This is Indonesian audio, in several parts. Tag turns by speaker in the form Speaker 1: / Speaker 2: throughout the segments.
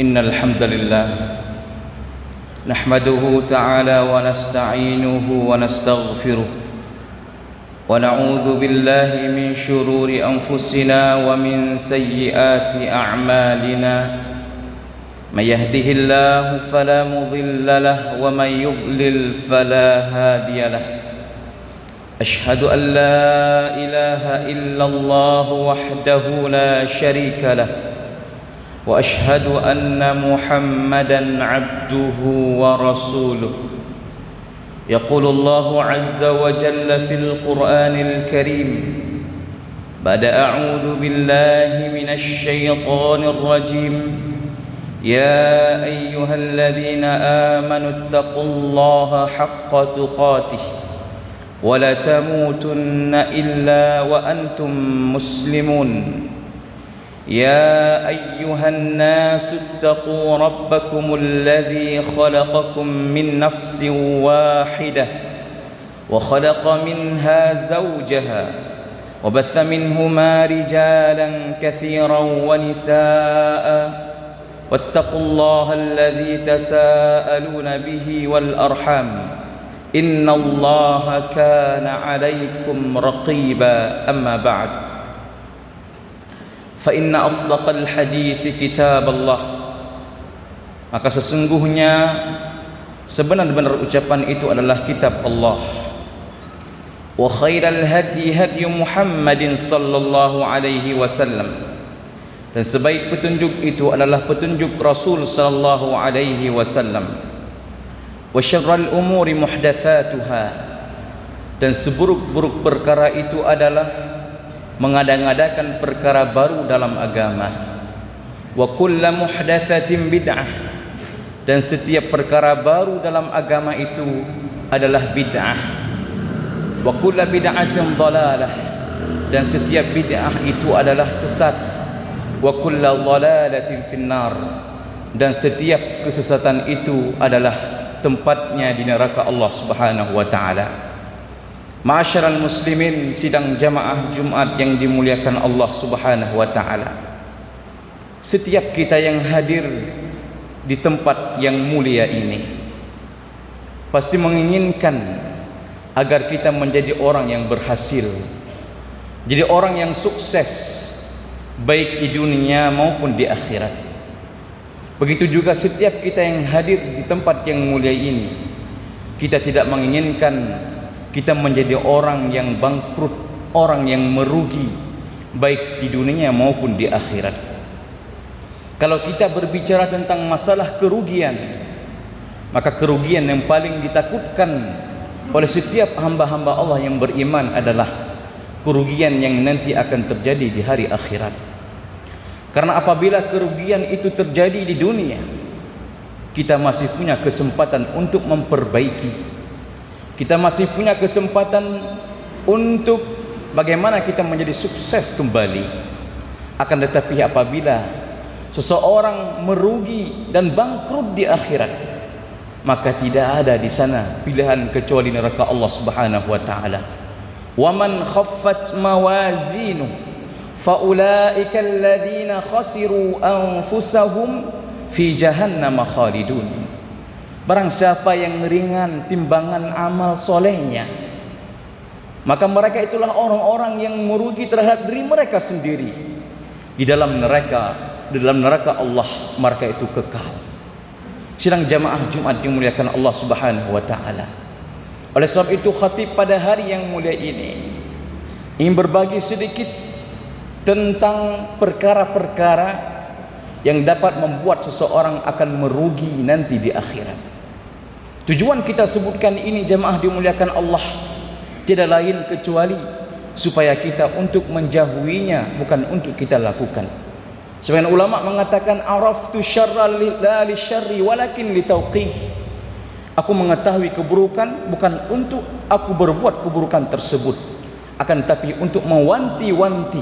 Speaker 1: إن الحمد لله نحمده تعالى ونستعينه ونستغفره ونعوذ بالله من شرور أنفسنا ومن سيئات أعمالنا من يهده الله فلا مضل له ومن يضلل فلا هادي له أشهد أن لا إله إلا الله وحده لا شريك له وأشهد أن محمدًا عبده ورسوله يقول الله عز وجل في القرآن الكريم بعد أعوذ بالله من الشيطان الرجيم يا أيها الذين آمنوا اتقوا الله حق تقاته ولا تموتن إلا وأنتم مسلمون يا أيها الناس اتقوا ربكم الذي خلقكم من نفس واحدة وخلق منها زوجها وبث منهما رجالا كثيرا ونساء واتقوا الله الذي تساءلون به والأرحام إن الله كان عليكم رقيبا أما بعد فإن أصدق الحديث كتاب الله. Maka sesungguhnya sebenar-benar ucapan itu adalah kitab Allah. Wa khairal hadi hadi Muhammadin sallallahu alaihi wasallam. Dan sebaik petunjuk itu adalah petunjuk Rasul sallallahu alaihi wasallam. Wa syarrul umuri muhdatsatuha. Dan seburuk-buruk perkara itu adalah mengada-ngadakan perkara baru dalam agama. Wa kullu muhdatsatin bid'ah. Dan setiap perkara baru dalam agama itu adalah bid'ah. Wa kullu bid'atin dhalalah. Dan setiap bid'ah itu adalah sesat. Wa kullu dhalalatin finnar. Dan setiap kesesatan itu adalah tempatnya di neraka Allah Subhanahu wa taala. Ma'asyiral muslimin, sidang jamaah Jumat yang dimuliakan Allah Subhanahu wa taala. Setiap kita yang hadir di tempat yang mulia ini pasti menginginkan agar kita menjadi orang yang berhasil, jadi orang yang sukses baik di dunia maupun di akhirat. Begitu juga setiap kita yang hadir di tempat yang mulia ini, kita tidak menginginkan kita menjadi orang yang bangkrut, orang yang merugi baik di dunia maupun di akhirat. Kalau kita berbicara tentang masalah kerugian, maka kerugian yang paling ditakutkan oleh setiap hamba-hamba Allah yang beriman adalah kerugian yang nanti akan terjadi di hari akhirat. Karena apabila kerugian itu terjadi di dunia, kita masih punya kesempatan untuk memperbaiki. Kita masih punya kesempatan untuk bagaimana kita menjadi sukses kembali. Akan tetapi apabila seseorang merugi dan bangkrut di akhirat, maka tidak ada di sana pilihan kecuali neraka Allah Subhanahu wa taala. Wa man khaffat mawazinu fa ulaika alladziina khasiru anfusahum fi jahannam khalidun. Barang siapa yang ringan timbangan amal solehnya, maka mereka itulah orang-orang yang merugi terhadap diri mereka sendiri. Di dalam neraka Allah mereka itu kekal. Sidang jamaah Jumat dimuliakan Allah Subhanahu wa taala. Oleh sebab itu khatib pada hari yang mulia ini ingin berbagi sedikit tentang perkara-perkara yang dapat membuat seseorang akan merugi nanti di akhirat. Tujuan kita sebutkan ini jemaah dimuliakan Allah tidak lain kecuali supaya kita untuk menjauhinya, bukan untuk kita lakukan. Sebagian ulama mengatakan araftu syarra la li syarri walakin li tauqih. Aku mengetahui keburukan bukan untuk aku berbuat keburukan tersebut, akan tapi untuk mewanti-wanti.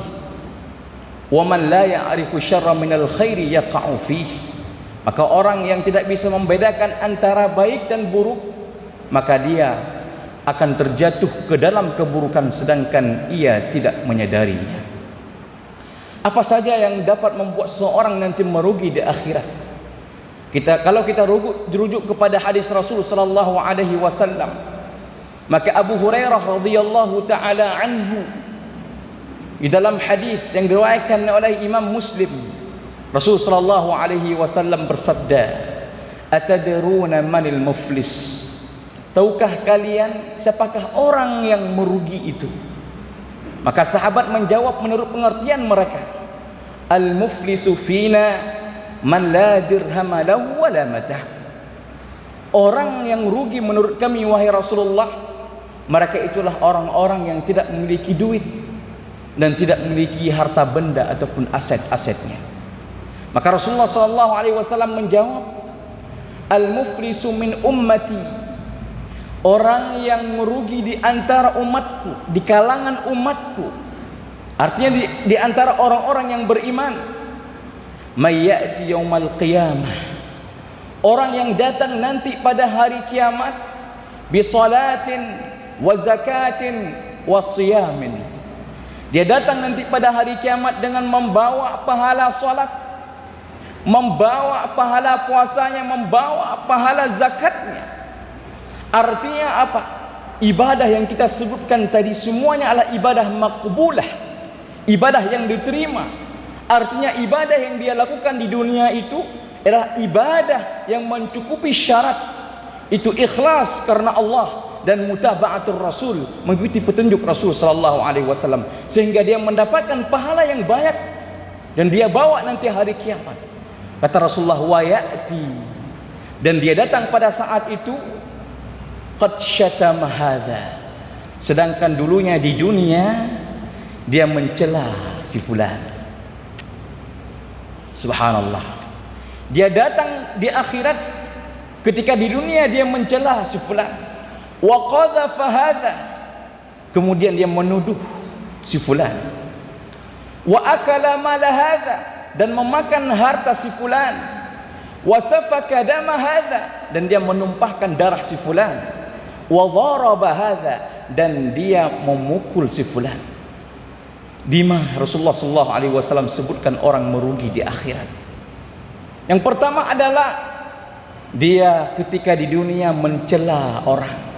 Speaker 1: Wa man la ya'rifu syarra minal khairi yaqa'u fihi. Maka orang yang tidak bisa membedakan antara baik dan buruk, maka dia akan terjatuh ke dalam keburukan sedangkan ia tidak menyadarinya. Apa saja yang dapat membuat seseorang nanti merugi di akhirat? Kalau kita rujuk kepada hadis Rasul sallallahu alaihi wasallam, maka Abu Hurairah radhiyallahu taala anhu di dalam hadis yang diriwayatkan oleh Imam Muslim, Rasul sallallahu alaihi wasallam bersabda, "Atadruna manil muflis?" Tahukah kalian siapakah orang yang merugi itu? Maka sahabat menjawab menurut pengertian mereka, "Al-muflisu fina man la dirhama lahu wa la matah." Orang yang rugi menurut kami wahai Rasulullah, mereka itulah orang-orang yang tidak memiliki duit dan tidak memiliki harta benda ataupun aset-asetnya. Maka Rasulullah sallallahu alaihi wasallam menjawab, "Al-muflisu min ummati." Orang yang merugi di antara umatku, di kalangan umatku, artinya di antara orang-orang yang beriman, may ya'ti yaumal qiyamah, orang yang datang nanti pada hari kiamat, bi salatin wa zakatin wa siyamin. Dia datang nanti pada hari kiamat dengan membawa pahala salat, membawa pahala puasanya, membawa pahala zakatnya. Artinya apa? Ibadah yang kita sebutkan tadi semuanya adalah ibadah maqbulah, ibadah yang diterima. Artinya ibadah yang dia lakukan di dunia itu adalah ibadah yang mencukupi syarat, itu ikhlas karena Allah dan mutaba'atul Rasul, mengikuti petunjuk Rasul sallallahu alaihi wasallam, sehingga dia mendapatkan pahala yang banyak dan dia bawa nanti hari kiamat. Kata Rasulullah, wa ya'ti, dan dia datang pada saat itu, qad syatama hadza, sedangkan dulunya di dunia dia mencela si fulan. Subhanallah. Dia datang di akhirat, ketika di dunia dia mencela si fulan. Wa qadhafa hadza, kemudian dia menuduh si fulan. Wa akala mala hadza, dan memakan harta si fulan. Wa safaka dama hadza, dan dia menumpahkan darah si fulan. Wa dharaba hadza, dan dia memukul si fulan. Bima Rasulullah sallallahu alaihi wasallam sebutkan orang merugi di akhirat. Yang pertama adalah dia ketika di dunia mencela orang.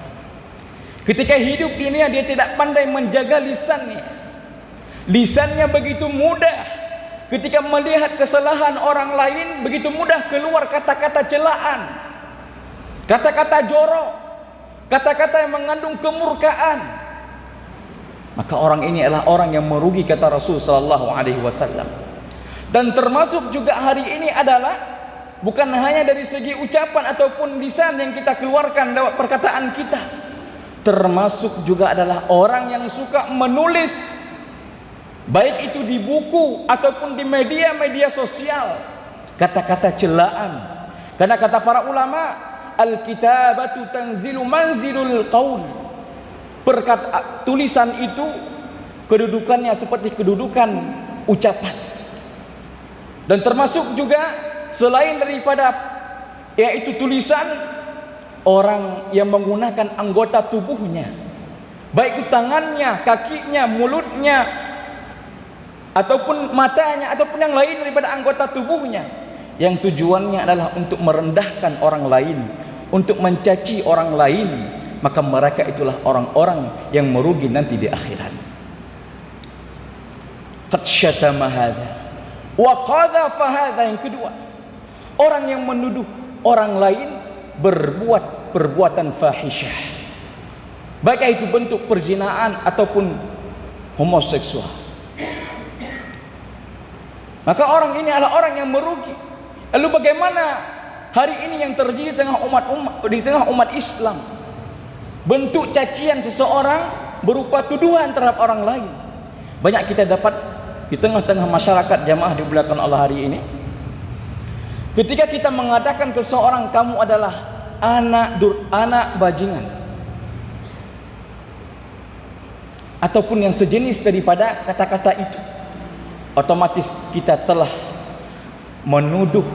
Speaker 1: Ketika hidup di dunia dia tidak pandai menjaga lisannya. Lisannya begitu mudah ketika melihat kesalahan orang lain, begitu mudah keluar kata-kata celaan, kata-kata jorok, kata-kata yang mengandung kemurkaan. Maka orang ini adalah orang yang merugi, kata Rasul sallallahu alaihi wasallam. Dan termasuk juga hari ini adalah bukan hanya dari segi ucapan ataupun lisan yang kita keluarkan lewat perkataan kita, termasuk juga adalah orang yang suka menulis, baik itu di buku ataupun di media-media sosial, kata-kata celaan. Karena kata para ulama, al-kitabatu tanzilu manzilul qaul. Tulisan itu kedudukannya seperti kedudukan ucapan. Dan termasuk juga selain daripada yaitu tulisan, orang yang menggunakan anggota tubuhnya, baik tangannya, kakinya, mulutnya, ataupun matanya, ataupun yang lain daripada anggota tubuhnya, yang tujuannya adalah untuk merendahkan orang lain, untuk mencaci orang lain. Maka mereka itulah orang-orang yang merugi nanti di akhirat. Qad syatama hadza wa qadhafa hadza. Yang kedua, orang yang menuduh orang lain berbuat perbuatan fahisyah, baik itu bentuk perzinaan ataupun homoseksual. Maka orang ini adalah orang yang merugi. Lalu bagaimana hari ini yang terjadi di tengah umat Islam? Bentuk cacian seseorang berupa tuduhan terhadap orang lain. Banyak kita dapat di tengah-tengah masyarakat jamaah di belakang Allah hari ini. Ketika kita mengatakan ke seorang, kamu adalah anak bajingan, ataupun yang sejenis daripada kata-kata itu, otomatis kita telah menuduh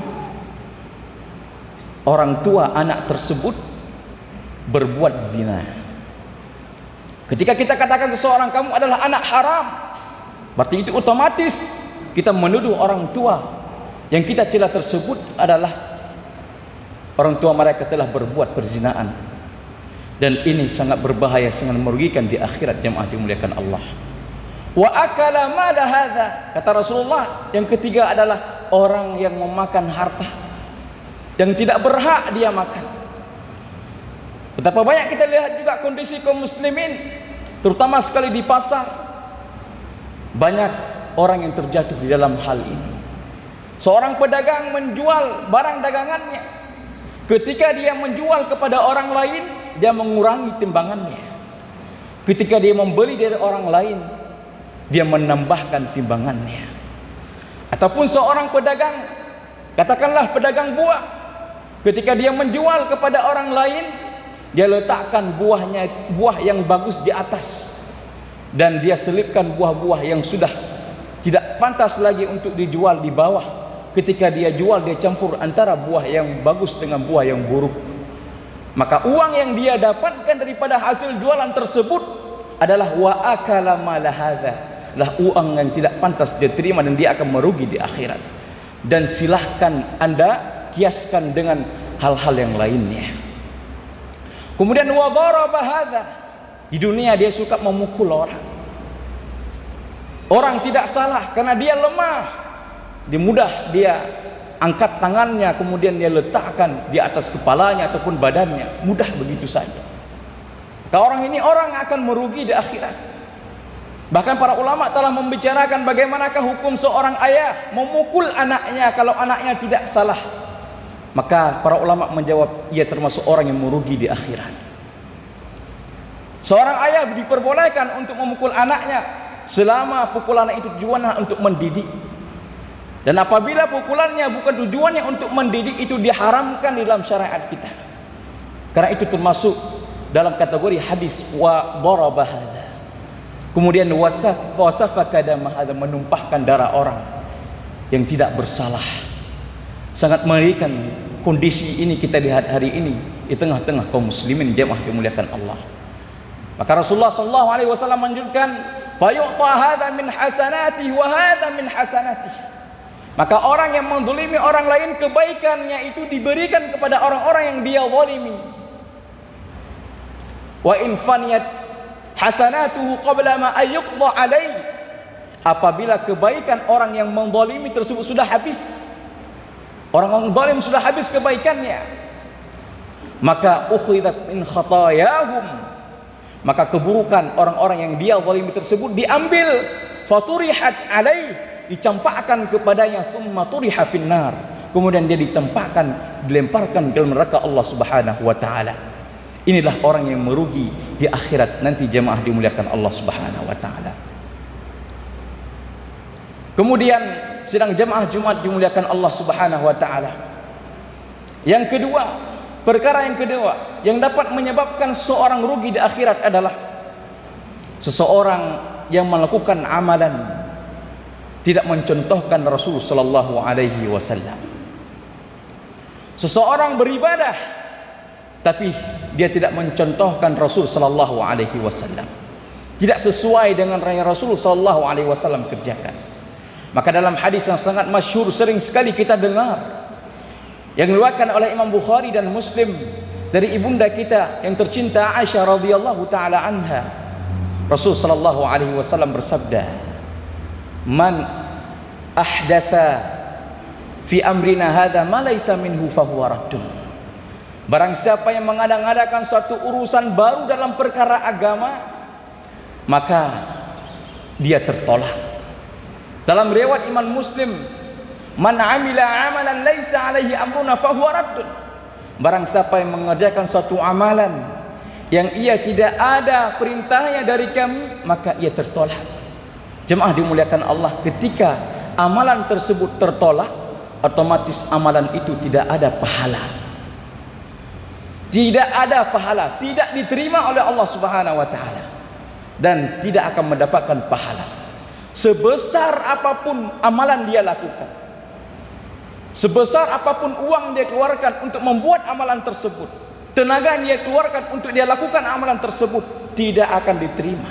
Speaker 1: orang tua anak tersebut berbuat zina. Ketika kita katakan seseorang kamu adalah anak haram, berarti itu otomatis kita menuduh orang tua yang kita cela tersebut adalah orang tua mereka telah berbuat perzinaan, dan ini sangat berbahaya, sangat merugikan di akhirat. Jemaah dimuliakan Allah. Wa akala mala hadza, kata Rasulullah, yang ketiga adalah orang yang memakan harta yang tidak berhak dia makan. Betapa banyak kita lihat juga kondisi kaum muslimin, terutama sekali di pasar, banyak orang yang terjatuh di dalam hal ini. Seorang pedagang menjual barang dagangannya, ketika dia menjual kepada orang lain, dia mengurangi timbangannya. Ketika dia membeli dari orang lain, dia menambahkan timbangannya. Ataupun seorang pedagang, katakanlah pedagang buah, ketika dia menjual kepada orang lain, dia letakkan buah yang bagus di atas, dan dia selipkan buah-buah yang sudah tidak pantas lagi untuk dijual di bawah. Ketika dia jual, dia campur antara buah yang bagus dengan buah yang buruk. Maka uang yang dia dapatkan daripada hasil jualan tersebut adalah wa akala mala hadza, lah uang yang tidak pantas dia terima, dan dia akan merugi di akhirat. Dan silahkan Anda kiaskan dengan hal-hal yang lainnya. Kemudian wa dharaba hadza, di dunia dia suka memukul orang. Orang tidak salah, karena dia lemah, dia mudah dia angkat tangannya, kemudian dia letakkan di atas kepalanya ataupun badannya, mudah begitu saja. Maka orang ini orang akan merugi di akhirat. Bahkan para ulama telah membicarakan bagaimanakah hukum seorang ayah memukul anaknya kalau anaknya tidak salah. Maka para ulama menjawab, ia termasuk orang yang merugi di akhirat. Seorang ayah diperbolehkan untuk memukul anaknya selama pukulan itu tujuannya untuk mendidik. Dan apabila pukulannya bukan tujuannya untuk mendidik, itu diharamkan di dalam syariat kita. Karena itu termasuk dalam kategori hadis wa daraba hadza. Kemudian wasafaka dama hadza, menumpahkan darah orang yang tidak bersalah. Sangat mengerikan kondisi ini kita lihat hari ini di tengah-tengah kaum muslimin. Jemaah dimuliakan Allah. Maka Rasulullah sallallahu alaihi wasallam menunjukkan fayu'ta hadza min hasanatihi wa hadza min hasanatihi. Maka orang yang menzalimi orang lain, kebaikannya itu diberikan kepada orang-orang yang dia zalimi. Wa in faniyat hasanatuhu qabla ma ayyuqda alaihi, apabila kebaikan orang yang menzalimi tersebut sudah habis, orang yang zalim sudah habis kebaikannya, maka ukhidat min khatayahum, maka keburukan orang-orang yang dia zalimi tersebut diambil, faturihat alaihi, dicampakkan kepadanya, thumma turiha finnar, kemudian dia ditempatkan, dilemparkan ke neraka Allah Subhanahu wa taala. Inilah orang yang merugi di akhirat nanti, jemaah dimuliakan Allah Subhanahu wa taala. Kemudian sidang jemaah Jumat dimuliakan Allah Subhanahu wa taala. Yang kedua, perkara yang kedua yang dapat menyebabkan seorang rugi di akhirat adalah seseorang yang melakukan amalan tidak mencontohkan Rasul sallallahu alaihi wasallam. Seseorang beribadah tapi dia tidak mencontohkan Rasul sallallahu alaihi wasallam, tidak sesuai dengan yang Rasul sallallahu alaihi wasallam kerjakan. Maka dalam hadis yang sangat masyhur, sering sekali kita dengar, yang diriwayatkan oleh Imam Bukhari dan Muslim dari ibunda kita yang tercinta Aisyah radhiyallahu taala anha, Rasul sallallahu alaihi wasallam bersabda, man ahdatha fi amrina hadza ma laysa minhu fahuwa raddun. Barang siapa yang mengada-ngadakan suatu urusan baru dalam perkara agama, maka dia tertolak. Dalam riwayat Imam Muslim, man amila amalan laysa alaihi amruna fahuwa raddun. Barang siapa yang mengerjakan suatu amalan yang ia tidak ada perintahnya dari kami, maka ia tertolak. Jemaah dimuliakan Allah, ketika amalan tersebut tertolak, otomatis amalan itu tidak ada pahala. Tidak ada pahala, tidak diterima oleh Allah Subhanahu wa taala, dan tidak akan mendapatkan pahala. Sebesar apapun amalan dia lakukan, sebesar apapun uang dia keluarkan untuk membuat amalan tersebut, tenaga yang dia keluarkan untuk dia lakukan amalan tersebut, tidak akan diterima.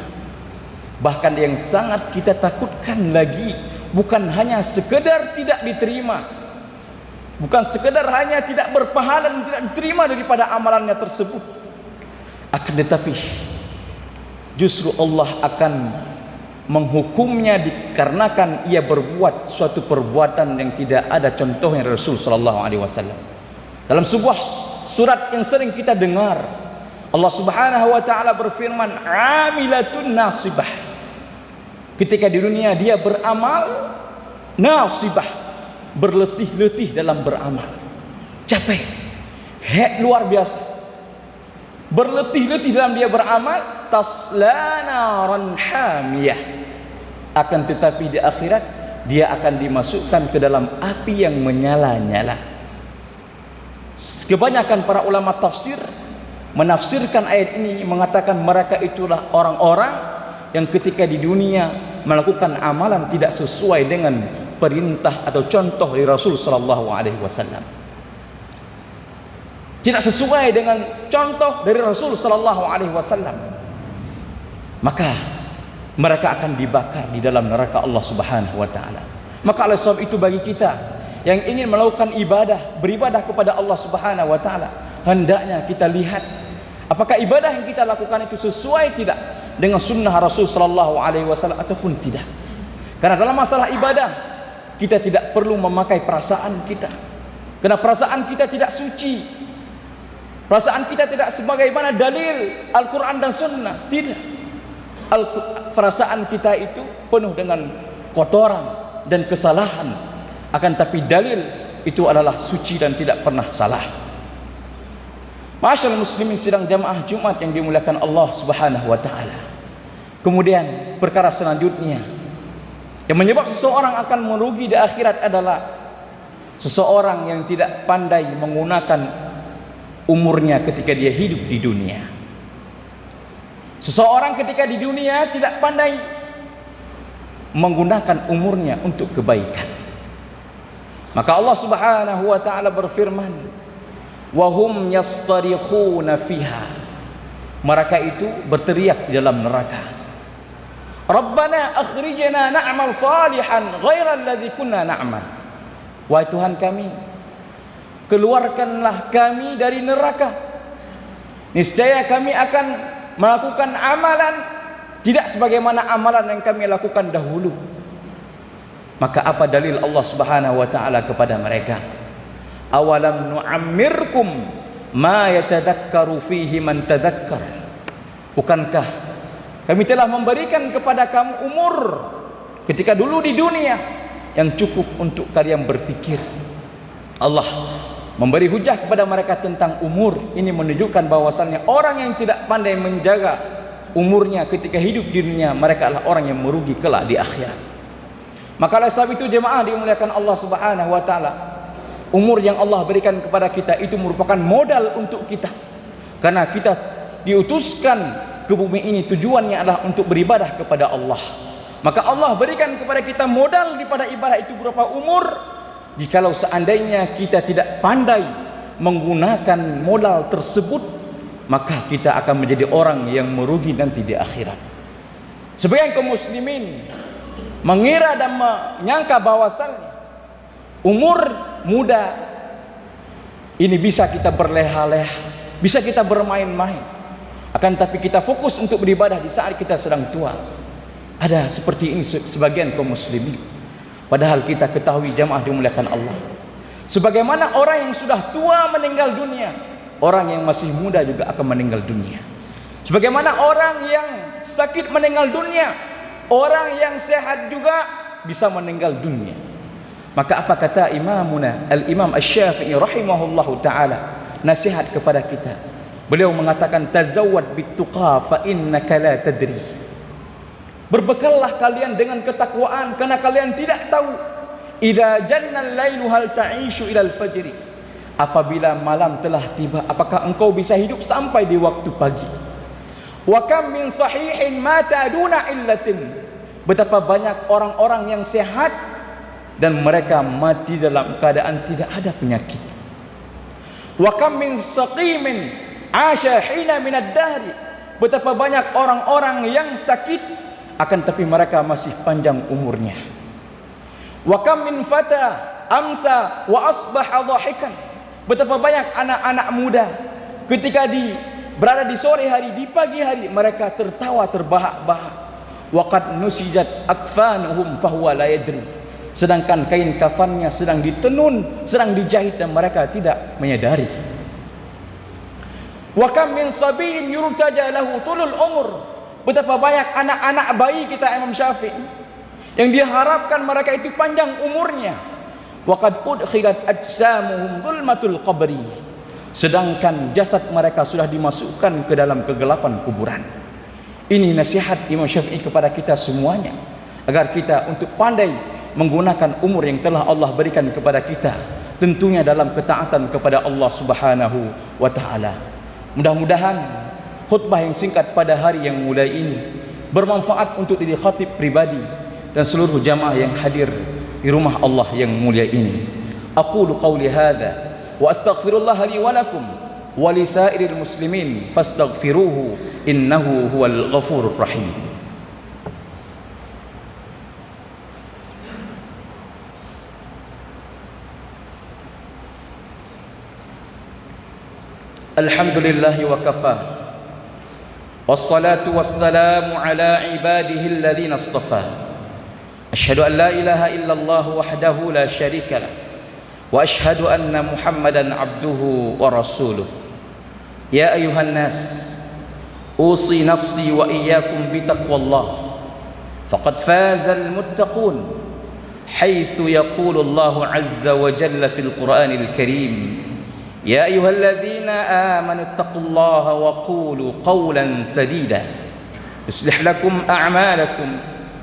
Speaker 1: Bahkan yang sangat kita takutkan lagi, bukan hanya sekedar tidak diterima, Bukan sekedar hanya tidak berpahala dan tidak diterima daripada amalannya tersebut, akan tetapi justru Allah akan menghukumnya dikarenakan ia berbuat suatu perbuatan yang tidak ada contohnya Rasul sallallahu alaihi wasallam. Dalam sebuah surat yang sering kita dengar, Allah Subhanahu wa taala berfirman, "Amilatun nasibah." Ketika di dunia dia beramal, nasibah, berletih-letih dalam beramal, capek, luar biasa, berletih-letih dalam dia beramal, tasla naran hamiyah, akan tetapi di akhirat dia akan dimasukkan ke dalam api yang menyala-nyala. Kebanyakan para ulama tafsir menafsirkan ayat ini mengatakan mereka itulah orang-orang yang ketika di dunia melakukan amalan tidak sesuai dengan perintah atau contoh dari Rasul sallallahu alaihi wasallam. Tidak sesuai dengan contoh dari Rasul sallallahu alaihi wasallam. Maka mereka akan dibakar di dalam neraka Allah Subhanahu wa taala. Maka oleh sebab itu bagi kita yang ingin melakukan ibadah, beribadah kepada Allah Subhanahu wa taala, hendaknya kita lihat apakah ibadah yang kita lakukan itu sesuai tidak dengan sunnah Rasul sallallahu alaihi wasallam ataupun tidak. Karena dalam masalah ibadah kita tidak perlu memakai perasaan kita, karena perasaan kita tidak suci. Perasaan kita tidak sebagaimana dalil Al-Quran dan Sunnah. Tidak. Perasaan kita itu penuh dengan kotoran dan kesalahan, akan tapi dalil itu adalah suci dan tidak pernah salah. Ma'asyiral muslimin sidang jamaah Jumat yang dimuliakan Allah Subhanahu wa taala. Kemudian perkara selanjutnya yang menyebab seseorang akan merugi di akhirat adalah seseorang yang tidak pandai menggunakan umurnya ketika dia hidup di dunia. Seseorang ketika di dunia tidak pandai menggunakan umurnya untuk kebaikan. Maka Allah Subhanahu wa taala berfirman, "Wa hum yastarikhuna fiha." Mereka itu berteriak di dalam neraka, "Rabbana akhrijna na'mal salihan ghaira alladzi kunna na'mal." Wahai Tuhan kami, keluarkanlah kami dari neraka. Niscaya kami akan melakukan amalan tidak sebagaimana amalan yang kami lakukan dahulu. Maka apa dalil Allah Subhanahu wa taala kepada mereka? Awalam nu'ammirkum ma yatadakkaru fihi man tadakkar. Bukankah kami telah memberikan kepada kamu umur ketika dulu di dunia yang cukup untuk kalian berpikir? Allah memberi hujah kepada mereka tentang umur. Ini menunjukkan bahwasannya orang yang tidak pandai menjaga umurnya ketika hidup di dunia, mereka adalah orang yang merugi kelak di akhirat. Maka oleh sebab itu jemaah dimuliakan Allah Subhanahu wa taala, umur yang Allah berikan kepada kita itu merupakan modal untuk kita. Karena kita diutuskan ke bumi ini tujuannya adalah untuk beribadah kepada Allah. Maka Allah berikan kepada kita modal daripada ibadah itu berupa umur. Jikalau seandainya kita tidak pandai menggunakan modal tersebut, maka kita akan menjadi orang yang merugi nanti di akhirat. Sebagian kaum muslimin mengira dan menyangka bahwasannya umur muda ini bisa kita berleha-leha, bisa kita bermain-main. Akan tapi kita fokus untuk beribadah di saat kita sedang tua. Ada seperti ini sebagian kaum muslimin. Padahal kita ketahui jamaah dimuliakan Allah, sebagaimana orang yang sudah tua meninggal dunia, orang yang masih muda juga akan meninggal dunia. Sebagaimana orang yang sakit meninggal dunia, orang yang sehat juga bisa meninggal dunia. Maka apa kata imamuna Al-Imam Asy-Syafi'i rahimahullahu taala, nasihat kepada kita. Beliau mengatakan, tazawwad bittuqa fa innaka la tadri. Berbekallah kalian dengan ketakwaan, karena kalian tidak tahu. Idza janna al-lailu hal ta'ishu ila al-fajr. Apabila malam telah tiba, apakah engkau bisa hidup sampai di waktu pagi? Wa kam min sahihin mata duna illatin. Betapa banyak orang-orang yang sehat dan mereka mati dalam keadaan tidak ada penyakit. Wa kam min saqimin asha hina min ad-dahri. Betapa banyak orang-orang yang sakit akan tapi mereka masih panjang umurnya. Wa kam min fata amsa wa asbaha dhahikan. Betapa banyak anak-anak muda ketika berada di sore hari, di pagi hari, mereka tertawa terbahak-bahak. Waqad nusijat akfanuhum fahuwa la yadri. Sedangkan kain kafannya sedang ditenun, sedang dijahit dan mereka tidak menyadari. Wa kam min sabiyin yurtaja lahu tulul umur. Betapa banyak anak-anak bayi kita Imam Syafi'i yang diharapkan mereka itu panjang umurnya. Waqad udkhilat ajsamuhum dhulmatul qabri. Sedangkan jasad mereka sudah dimasukkan ke dalam kegelapan kuburan. Ini nasihat Imam Syafi'i kepada kita semuanya, agar kita untuk pandai menggunakan umur yang telah Allah berikan kepada kita, tentunya dalam ketaatan kepada Allah Subhanahu wa taala. Mudah-mudahan khutbah yang singkat pada hari yang mulai ini bermanfaat untuk diri khatib pribadi dan seluruh jamaah yang hadir di rumah Allah yang mulia ini. Aqulu qawli hadza wa astaghfirullah li wa lakum wa li sa'iril muslimin fastaghfiruhu innahu huwal ghafurur rahim. Alhamdulillahi wa kafa wassalatu wassalamu ala ibadihi alladhina istafa. Asyhadu an la ilaha illallah wahdahu la syarika lah wa asyhadu anna Muhammadan abduhu wa rasuluh. Ya ayuhan nas, usi nafsi wa iyyakum bitaqwallah faqad fazal muttaqun haitsu yaqulu Allah azza wa jalla fil Qur'anil Karim. Ya ayyuhalladzina amanu taqullaha wa qulu qawlan sadida yuslih lakum a'malakum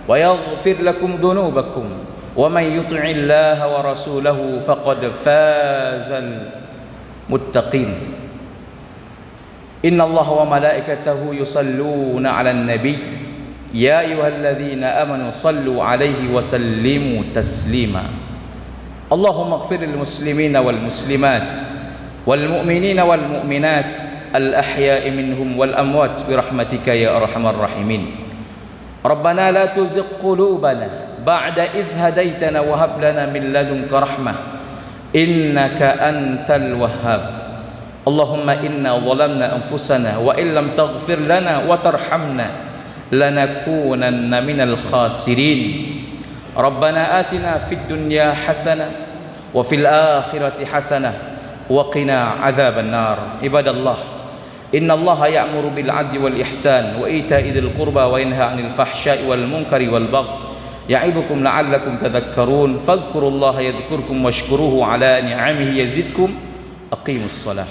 Speaker 1: wa yaghfir lakum dhunubakum wa man yuti'illaha wa rasulahu faqad fazal muttaqin. Innallaha wa malaikatahu yusalluna 'alan nabiy ya ayyuhalladzina amanu sallu 'alaihi wa sallimu taslima. Allahumma ighfir lil muslimina wal muslimat والمؤمنين والمؤمنات الأحياء منهم والأموات برحمتك يا أرحم الراحمين. ربنا لا تزغ قلوبنا بعد إذ هديتنا وهب لنا من لدنك رحمة إنك أنت الوهاب. اللهم إنا ظلمنا أنفسنا وإن لم تغفر لنا وترحمنا لنكونن من الخاسرين. ربنا آتنا في الدنيا حسنة وفي الآخرة حسنة وقنا عذاب النار. عباد الله إن الله يأمر بالعدل والإحسان وإيتاء ذي القربى وينهى عن الفحشاء والمنكر والبغي يعظكم لعلكم تذكرون فاذكروا الله يذكركم واشكروه على نعمه يزدكم. أقيموا الصلاة.